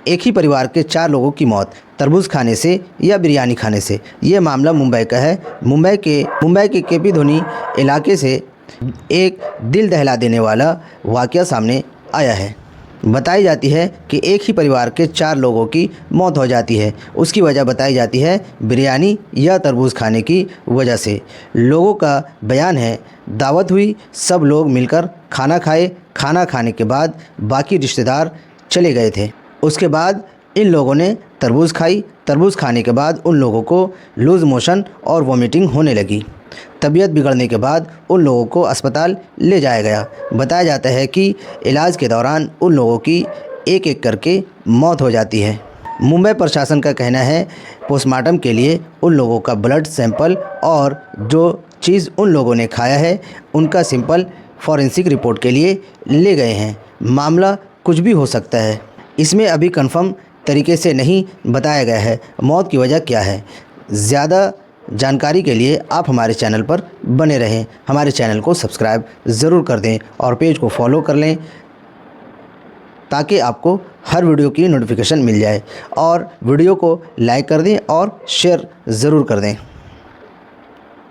एक ही परिवार के 4 लोगों की मौत तरबूज खाने से या बिरयानी खाने से। ये मामला मुंबई का है। मुंबई के केपी धोनी इलाके से एक दिल दहला देने वाला वाक़या सामने आया है। बताई जाती है कि एक ही परिवार के 4 लोगों की मौत हो जाती है। उसकी वजह बताई जाती है बिरयानी या तरबूज खाने की वजह से। लोगों का बयान है, दावत हुई, सब लोग मिलकर खाना खाए, खाना खाने के बाद बाकी रिश्तेदार चले गए थे। उसके बाद इन लोगों ने तरबूज खाई। तरबूज खाने के बाद उन लोगों को लूज़ मोशन और वॉमिटिंग होने लगी। तबीयत बिगड़ने के बाद उन लोगों को अस्पताल ले जाया गया। बताया जाता है कि इलाज के दौरान उन लोगों की एक एक करके मौत हो जाती है। मुंबई प्रशासन का कहना है पोस्टमार्टम के लिए उन लोगों का ब्लड सैंपल और जो चीज़ उन लोगों ने खाया है उनका सैंपल फॉरेंसिक रिपोर्ट के लिए ले गए हैं। मामला कुछ भी हो सकता है। इसमें अभी कंफर्म तरीके से नहीं बताया गया है मौत की वजह क्या है। ज़्यादा जानकारी के लिए आप हमारे चैनल पर बने रहें। हमारे चैनल को सब्सक्राइब ज़रूर कर दें और पेज को फॉलो कर लें ताकि आपको हर वीडियो की नोटिफिकेशन मिल जाए। और वीडियो को लाइक कर दें और शेयर ज़रूर कर दें।